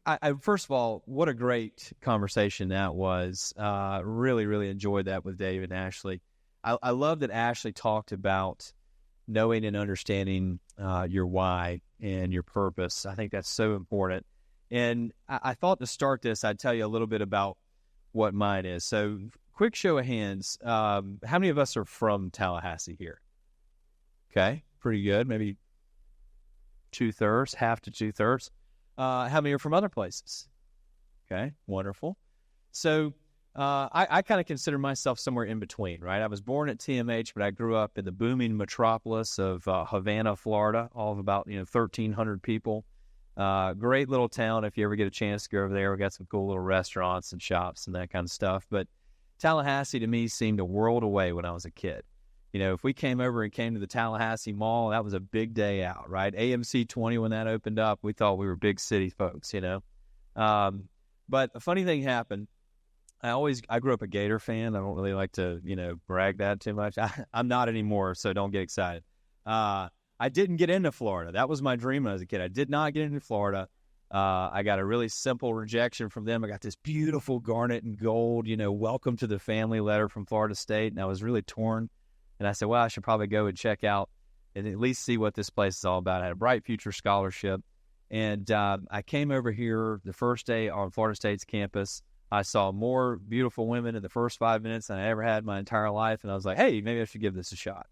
I first of all, what a great conversation that was. Really, really enjoyed that with Dave and Ashley. I love that Ashley talked about knowing and understanding your why and your purpose. I think that's so important. And I thought to start this, I'd tell you a little bit about what mine is. So quick show of hands. How many of us are from Tallahassee here? Okay, pretty good. Maybe 2/3, half to 2/3. How many are from other places? Okay, wonderful. So I kind of consider myself somewhere in between, right? I was born at TMH, but I grew up in the booming metropolis of Havana, Florida, all of about 1,300 people. Great little town if you ever get a chance to go over there. We got some cool little restaurants and shops and that kind of stuff. But Tallahassee to me seemed a world away when I was a kid. If we came over and came to the Tallahassee Mall, that was a big day out, right? AMC 20, when that opened up, we thought we were big city folks, But a funny thing happened. I grew up a Gator fan. I don't really like to, brag that too much. I'm not anymore, so don't get excited. I didn't get into Florida. That was my dream when I was a kid. I did not get into Florida. I got a really simple rejection from them. I got this beautiful garnet and gold, welcome to the family letter from Florida State, and I was really torn. And I said, well, I should probably go and check out and at least see what this place is all about. I had a bright future scholarship. And I came over here the first day on Florida State's campus. I saw more beautiful women in the first 5 minutes than I ever had in my entire life. And I was like, hey, maybe I should give this a shot.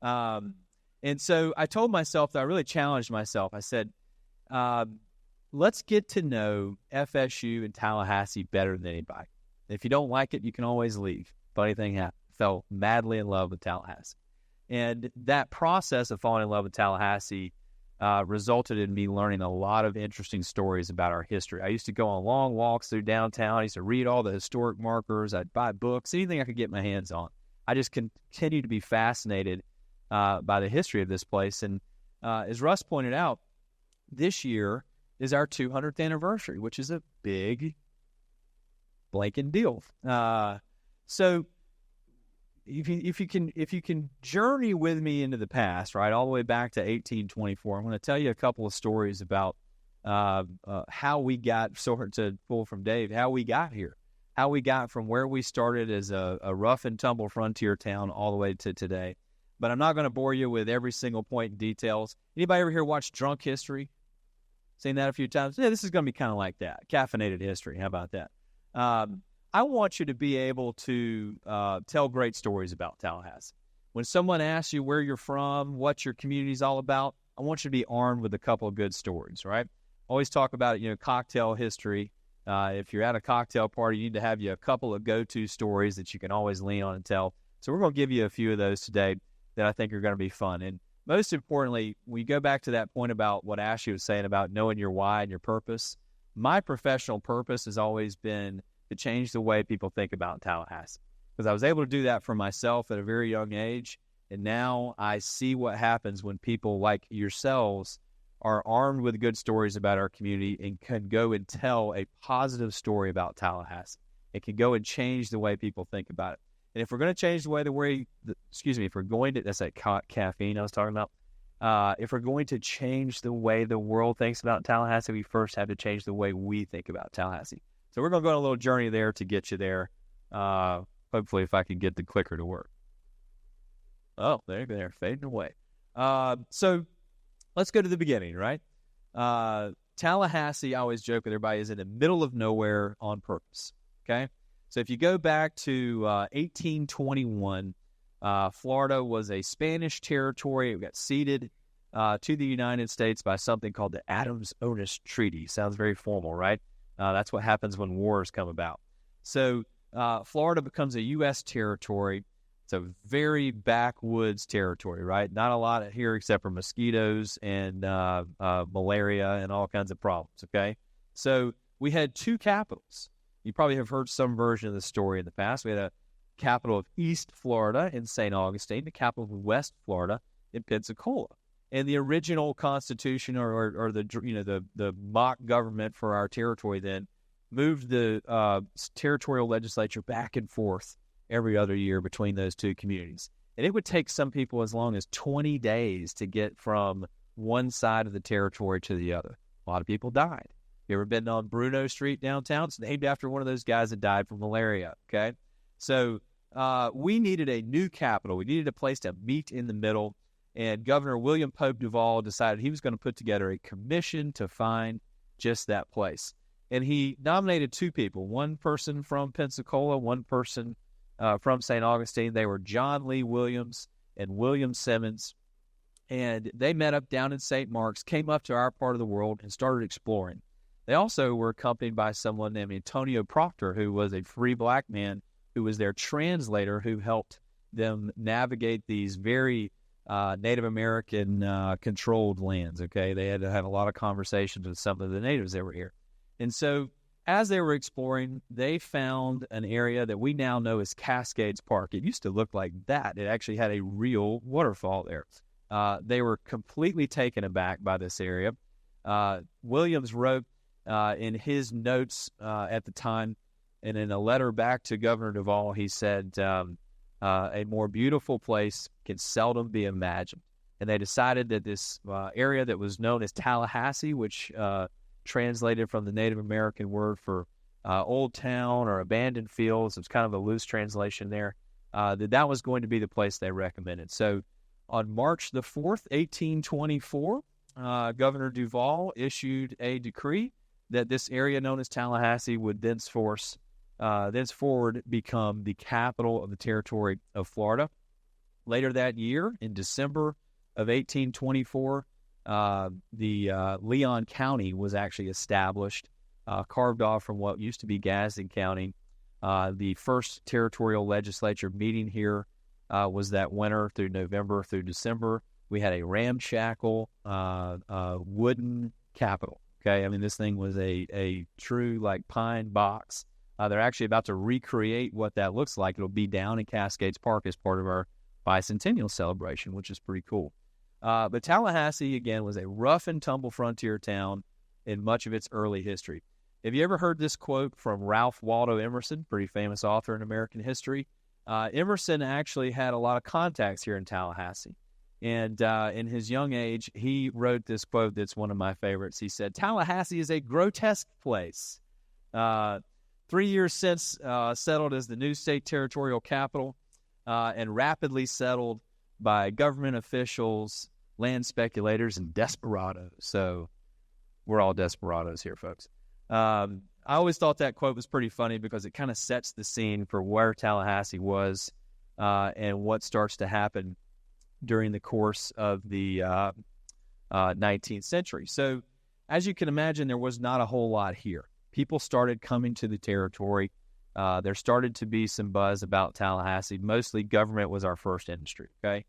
And so I told myself that I really challenged myself. I said, let's get to know FSU and Tallahassee better than anybody. If you don't like it, you can always leave. Funny thing happened. Fell madly in love with Tallahassee. And that process of falling in love with Tallahassee resulted in me learning a lot of interesting stories about our history. I used to go on long walks through downtown. I used to read all the historic markers. I'd buy books, anything I could get my hands on. I just continued to be fascinated by the history of this place. And as Russ pointed out, this year is our 200th anniversary, which is a big blanking deal. So if you can journey with me into the past, right, all the way back to 1824, I'm going to tell you a couple of stories about how we got, sort to pull from Dave, how we got here, how we got from where we started as a rough and tumble frontier town all the way to today. But I'm not going to bore you with every single point in details. Anybody ever here watch Drunk History? Seen that a few times? Yeah, this is going to be kind of like that. Caffeinated history. How about that? I want you to be able to tell great stories about Tallahassee. When someone asks you where you're from, what your community's all about, I want you to be armed with a couple of good stories, right? Always talk about, cocktail history. If you're at a cocktail party, you need to have a couple of go-to stories that you can always lean on and tell. So we're going to give you a few of those today that I think are going to be fun. And most importantly, when you go back to that point about what Ashley was saying about knowing your why and your purpose, my professional purpose has always been to change the way people think about Tallahassee. Because I was able to do that for myself at a very young age, and now I see what happens when people like yourselves are armed with good stories about our community and can go and tell a positive story about Tallahassee. It can go and change the way people think about it. And if we're going to change the way if we're going to, that's that caffeine I was talking about. If we're going to change the way the world thinks about Tallahassee, we first have to change the way we think about Tallahassee. So we're going to go on a little journey there to get you there. Hopefully, if I can get the clicker to work. Oh, they're fading away. So let's go to the beginning, right? Tallahassee, I always joke with everybody, is in the middle of nowhere on purpose, okay? So if you go back to 1821, Florida was a Spanish territory. It got ceded to the United States by something called the Adams-Onis Treaty. Sounds very formal, right? That's what happens when wars come about. So Florida becomes a U.S. territory. It's a very backwoods territory, right? Not a lot here except for mosquitoes and malaria and all kinds of problems, okay? So we had two capitals. You probably have heard some version of the story in the past. We had a capital of East Florida in St. Augustine, the capital of West Florida in Pensacola. And the original constitution or the mock government for our territory then moved the territorial legislature back and forth every other year between those two communities. And it would take some people as long as 20 days to get from one side of the territory to the other. A lot of people died. You ever been on Bruno Street downtown? It's named after one of those guys that died from malaria, okay? So we needed a new capital. We needed a place to meet in the middle, and Governor William Pope Duvall decided he was going to put together a commission to find just that place. And he nominated two people, one person from Pensacola, one person from St. Augustine. They were John Lee Williams and William Simmons. And they met up down in St. Mark's, came up to our part of the world, and started exploring. They also were accompanied by someone named Antonio Proctor, who was a free black man who was their translator, who helped them navigate these very Native American controlled lands, okay? They had to have a lot of conversations with some of the natives that were here. And so as they were exploring, they found an area that we now know as Cascades Park. It used to look like that. It actually had a real waterfall there. They were completely taken aback by this area. Williams wrote in his notes at the time, and in a letter back to Governor Duvall, he said, a more beautiful place can seldom be imagined. And they decided that this area that was known as Tallahassee, which translated from the Native American word for old town or abandoned fields, it's kind of a loose translation there, that was going to be the place they recommended. So on March the 4th, 1824, Governor Duvall issued a decree that this area known as Tallahassee would thenceforward become the capital of the territory of Florida. Later that year, in December of 1824, the Leon County was actually established, carved off from what used to be Gadsden County. The first territorial legislature meeting here was that winter through November through December. We had a ramshackle wooden capitol. Okay, I mean, this thing was a true like pine box. They're actually about to recreate what that looks like. It'll be down in Cascades Park as part of our bicentennial celebration, which is pretty cool. But Tallahassee, again, was a rough and tumble frontier town in much of its early history. Have you ever heard this quote from Ralph Waldo Emerson, pretty famous author in American history? Emerson actually had a lot of contacts here in Tallahassee. And in his young age, he wrote this quote that's one of my favorites. He said, "Tallahassee is a grotesque place. 3 years since settled as the new state territorial capital and rapidly settled by government officials, land speculators, and desperados." So we're all desperados here, folks. I always thought that quote was pretty funny because it kind of sets the scene for where Tallahassee was and what starts to happen during the course of the 19th century. So as you can imagine, there was not a whole lot here. People started coming to the territory. There started to be some buzz about Tallahassee. Mostly government was our first industry, okay?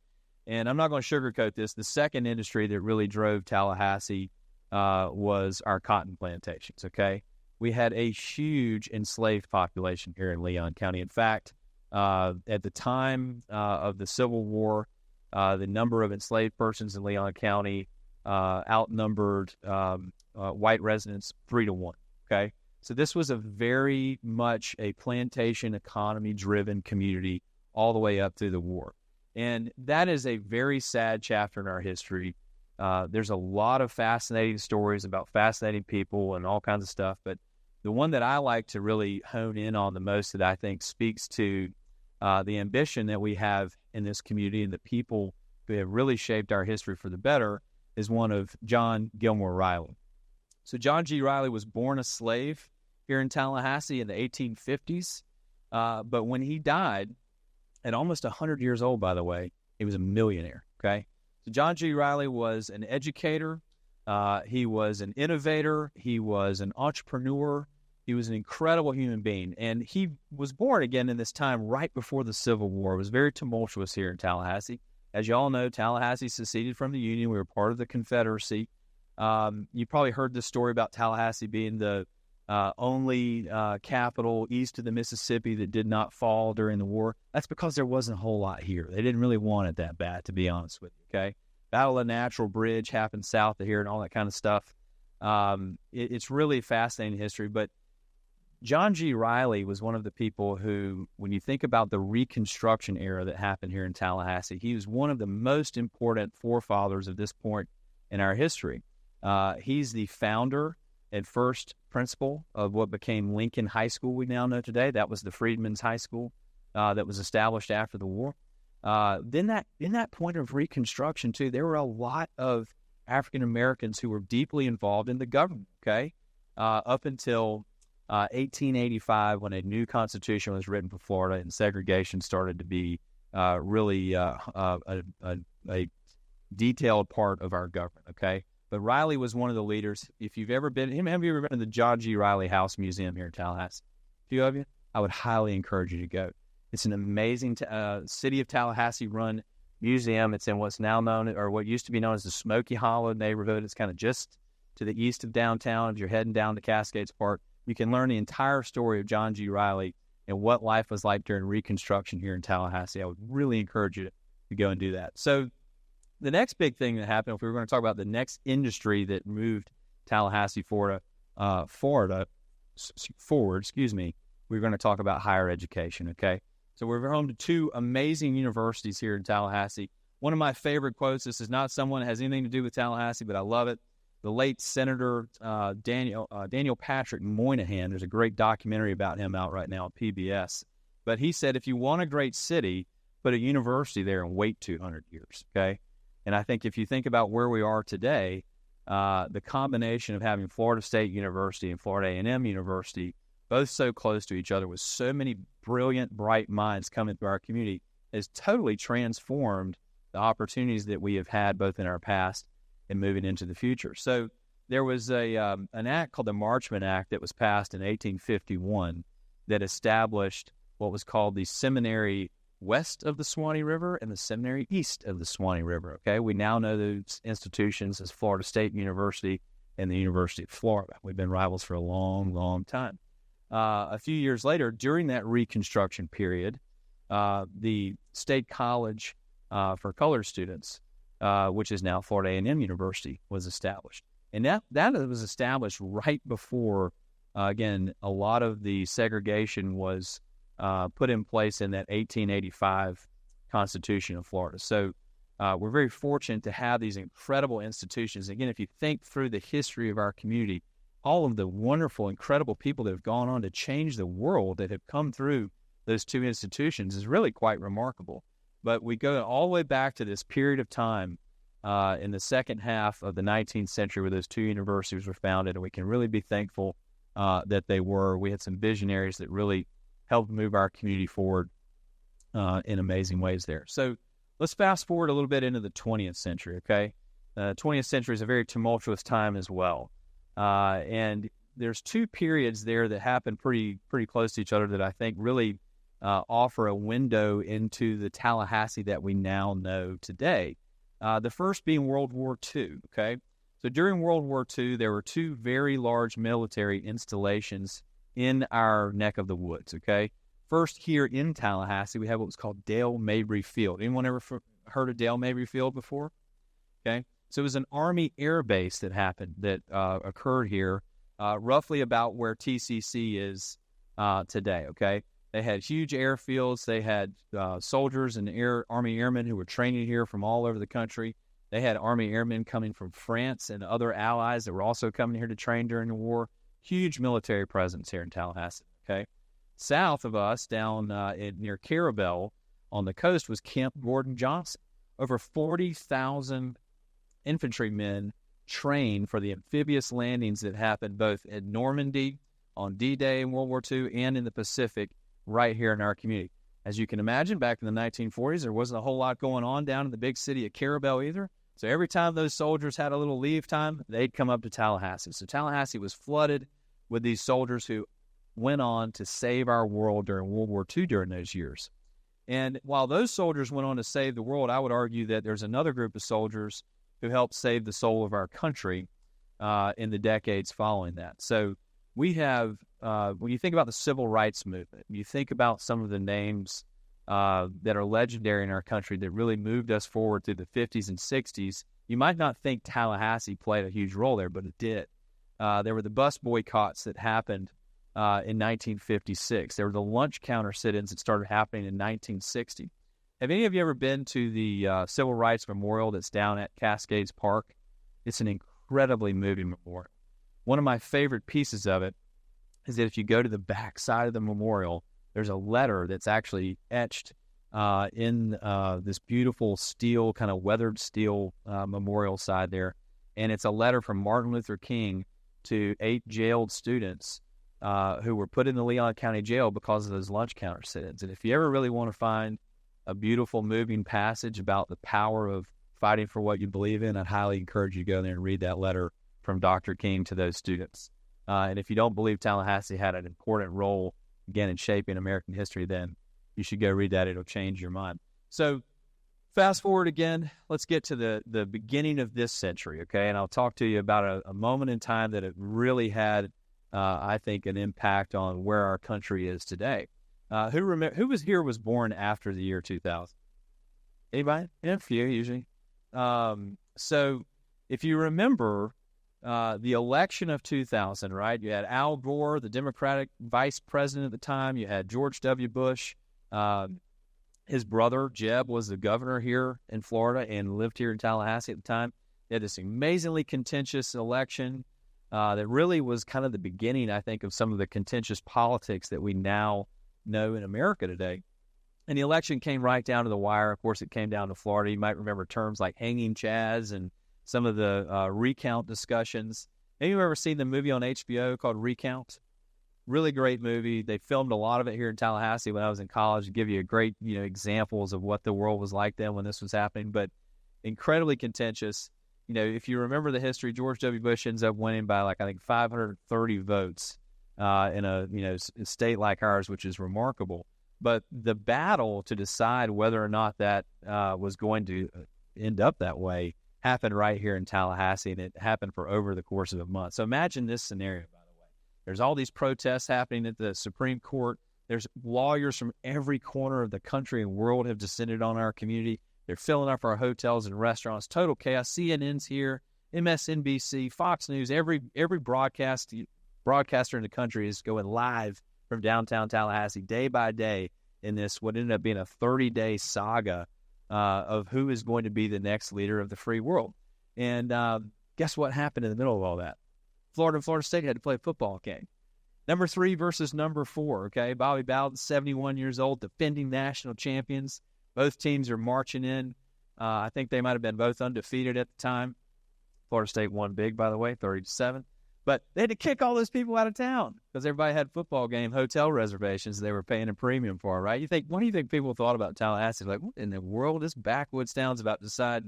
And I'm not going to sugarcoat this. The second industry that really drove Tallahassee was our cotton plantations, okay? We had a huge enslaved population here in Leon County. In fact, at the time of the Civil War, the number of enslaved persons in Leon County outnumbered white residents 3-1, okay? So this was a very much a plantation economy-driven community all the way up through the war. And that is a very sad chapter in our history. There's a lot of fascinating stories about fascinating people and all kinds of stuff, but the one that I like to really hone in on the most that I think speaks to the ambition that we have in this community and the people who have really shaped our history for the better is one of John Gilmore Riley. So John G. Riley was born a slave here in Tallahassee in the 1850s, but when he died, at almost 100 years old, by the way, he was a millionaire, okay? So John G. Riley was an educator. He was an innovator. He was an entrepreneur. He was an incredible human being. And he was born again in this time right before the Civil War. It was very tumultuous here in Tallahassee. As you all know, Tallahassee seceded from the Union. We were part of the Confederacy. You probably heard this story about Tallahassee being the only capital east of the Mississippi that did not fall during the war. That's because there wasn't a whole lot here. They didn't really want it that bad, to be honest with you, okay? Battle of Natural Bridge happened south of here and all that kind of stuff. It's really fascinating history, but John G. Riley was one of the people who, when you think about the Reconstruction era that happened here in Tallahassee, he was one of the most important forefathers of this point in our history. He's the founder and first principal of what became Lincoln High School we now know today. That was the Freedmen's High School that was established after the war. Then in that point of Reconstruction, too, there were a lot of African Americans who were deeply involved in the government, okay, up until 1885 when a new constitution was written for Florida and segregation started to be really a detailed part of our government, okay? But Riley was one of the leaders. If you've ever been, have you ever been to the John G. Riley House Museum here in Tallahassee? A few of you? I would highly encourage you to go. It's an amazing city of Tallahassee run museum. It's in what's now known, or what used to be known as the Smoky Hollow neighborhood. It's kind of just to the east of downtown. If you're heading down to Cascades Park, you can learn the entire story of John G. Riley and what life was like during Reconstruction here in Tallahassee. I would really encourage you to go and do that. So the next big thing that happened, if we were going to talk about the next industry that moved Tallahassee, Florida forward, we're going to talk about higher education, okay? So we're home to two amazing universities here in Tallahassee. One of my favorite quotes, this is not someone that has anything to do with Tallahassee, but I love it. The late Senator Daniel Patrick Moynihan, there's a great documentary about him out right now on PBS. But he said, if you want a great city, put a university there and wait 200 years, okay? And I think if you think about where we are today, the combination of having Florida State University and Florida A&M University, both so close to each other with so many brilliant, bright minds coming through our community, has totally transformed the opportunities that we have had both in our past and moving into the future. So there was an act called the Marchman Act that was passed in 1851 that established what was called the seminary west of the Suwannee River and the seminary east of the Suwannee River. Okay, we now know those institutions as Florida State University and the University of Florida. We've been rivals for a long, long time. A few years later, during that Reconstruction period, the State College for Colored Students, which is now Florida A&M University, was established. And that was established right before, again, a lot of the segregation was put in place in that 1885 Constitution of Florida. So we're very fortunate to have these incredible institutions. Again, if you think through the history of our community, all of the wonderful, incredible people that have gone on to change the world that have come through those two institutions is really quite remarkable. But we go all the way back to this period of time in the second half of the 19th century where those two universities were founded, and we can really be thankful that they were. We had some visionaries that really helped move our community forward in amazing ways there. So let's fast forward a little bit into the 20th century, okay? The 20th century is a very tumultuous time as well. And there's two periods there that happen pretty close to each other that I think really offer a window into the Tallahassee that we now know today. The first being World War II, okay? So during World War II, there were two very large military installations in our neck of the woods, okay? First, here in Tallahassee, we have what was called Dale Mabry Field. Anyone ever heard of Dale Mabry Field before? Okay? So it was an Army air base that occurred here, roughly about where TCC is today, okay? They had huge airfields. They had soldiers and Army airmen who were training here from all over the country. They had Army airmen coming from France and other allies that were also coming here to train during the war. Huge military presence here in Tallahassee, okay? South of us, down near Revell on the coast, was Camp Gordon Johnson. Over 40,000 infantrymen trained for the amphibious landings that happened both at Normandy on D-Day in World War II and in the Pacific right here in our community. As you can imagine, back in the 1940s, there wasn't a whole lot going on down in the big city of Revell either. So every time those soldiers had a little leave time, they'd come up to Tallahassee. So Tallahassee was flooded with these soldiers who went on to save our world during World War II during those years. And while those soldiers went on to save the world, I would argue that there's another group of soldiers who helped save the soul of our country in the decades following that. So we have, when you think about the civil rights movement, you think about some of the names that are legendary in our country that really moved us forward through the 50s and 60s. You might not think Tallahassee played a huge role there, but it did. There were the bus boycotts that happened in 1956. There were the lunch counter sit-ins that started happening in 1960. Have any of you ever been to the Civil Rights Memorial that's down at Cascades Park? It's an incredibly moving memorial. one of my favorite pieces of it is that if you go to the back side of the memorial, there's a letter that's actually etched in this beautiful steel, kind of weathered steel memorial side there. And it's a letter from Martin Luther King to 8 jailed students who were put in the Leon County Jail because of those lunch counter sit-ins. And if you ever really want to find a beautiful, moving passage about the power of fighting for what you believe in, I'd highly encourage you to go there and read that letter from Dr. King to those students. And if you don't believe Tallahassee had an important role, again, in shaping American history, then you should go read that. It'll change your mind. So fast forward again, let's get to the beginning of this century, okay? And I'll talk to you about a moment in time that it really had, I think, an impact on where our country is today. Who was born after the year 2000? Anybody? Yeah, a few usually. So if you remember the election of 2000, right? You had Al Gore, the Democratic vice president at the time. You had George W. Bush. His brother, Jeb, was the governor here in Florida and lived here in Tallahassee at the time. They had this amazingly contentious election that really was kind of the beginning, I think, of some of the contentious politics that we now know in America today. And the election came right down to the wire. Of course, it came down to Florida. You might remember terms like hanging Chaz and some of the recount discussions. Have you ever seen the movie on HBO called Recount? Really great movie. They filmed a lot of it here in Tallahassee when I was in college to give you a great, examples of what the world was like then when this was happening, but incredibly contentious. If you remember the history, George W. Bush ends up winning by I think 530 votes in a state like ours, which is remarkable. But the battle to decide whether or not that was going to end up that way happened right here in Tallahassee, and it happened for over the course of a month. So imagine this scenario, by the way. There's all these protests happening at the Supreme Court. There's lawyers from every corner of the country and world have descended on our community. They're filling up our hotels and restaurants. Total chaos. CNN's here, MSNBC, Fox News, every broadcaster in the country is going live from downtown Tallahassee day by day in this what ended up being a 30-day saga of who is going to be the next leader of the free world. And guess what happened in the middle of all that? Florida and Florida State had to play a football game. Number 3 versus number 4, okay? Bobby Bowden, 71 years old, defending national champions. Both teams are marching in. I think they might have been both undefeated at the time. Florida State won big, by the way, 30-7. But they had to kick all those people out of town because everybody had football game hotel reservations they were paying a premium for, right? What do you think people thought about Tallahassee? Like, what in the world? This backwoods town's about to decide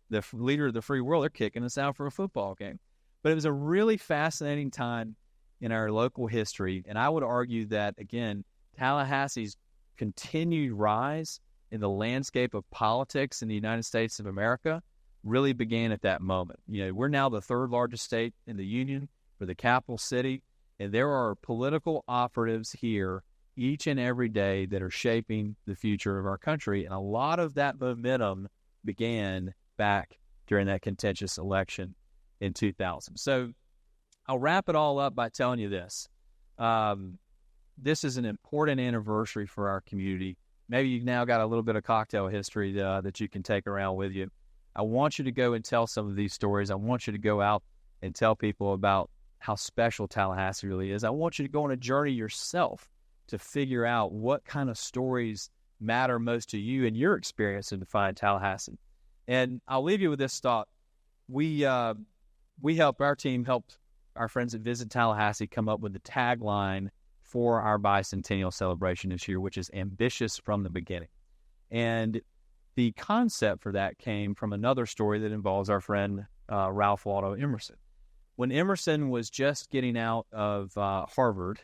the leader of the free world. They're kicking us out for a football game. But it was a really fascinating time in our local history. And I would argue that, again, Tallahassee's continued rise in the landscape of politics in the United States of America really began at that moment. We're now the 3rd largest state in the union. For the capital city, and there are political operatives here each and every day that are shaping the future of our country, and a lot of that momentum began back during that contentious election in 2000. So I'll wrap it all up by telling you this. This is an important anniversary for our community. Maybe you've now got a little bit of cocktail history that you can take around with you. I want you to go and tell some of these stories. I want you to go out and tell people about how special Tallahassee really is. I want you to go on a journey yourself to figure out what kind of stories matter most to you and your experience in defining Tallahassee. And I'll leave you with this thought. Our team helped our friends at Visit Tallahassee come up with the tagline for our bicentennial celebration this year, which is ambitious from the beginning. And the concept for that came from another story that involves our friend Ralph Waldo Emerson. When Emerson was just getting out of Harvard,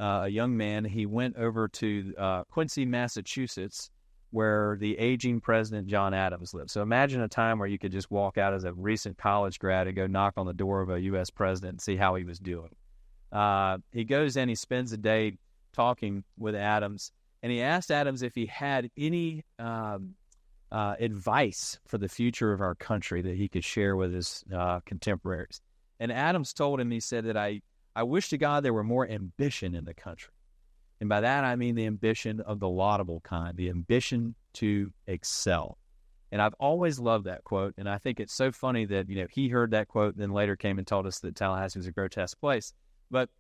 a young man, he went over to Quincy, Massachusetts, where the aging President John Adams lived. So imagine a time where you could just walk out as a recent college grad and go knock on the door of a U.S. president and see how he was doing. He goes in, he spends a day talking with Adams, and he asked Adams if he had any advice for the future of our country that he could share with his contemporaries. And Adams told him, he said that I wish to God there were more ambition in the country. And by that, I mean the ambition of the laudable kind, the ambition to excel. And I've always loved that quote. And I think it's so funny that, he heard that quote and then later came and told us that Tallahassee was a grotesque place. But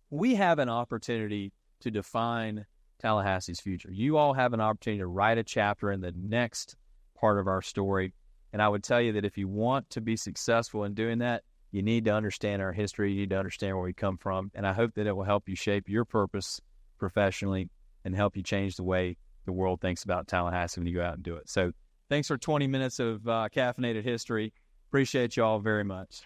we have an opportunity to define Tallahassee's future. You all have an opportunity to write a chapter in the next part of our story. And I would tell you that if you want to be successful in doing that, you need to understand our history. You need to understand where we come from. And I hope that it will help you shape your purpose professionally and help you change the way the world thinks about Tallahassee when you go out and do it. So thanks for 20 minutes of caffeinated history. Appreciate you all very much.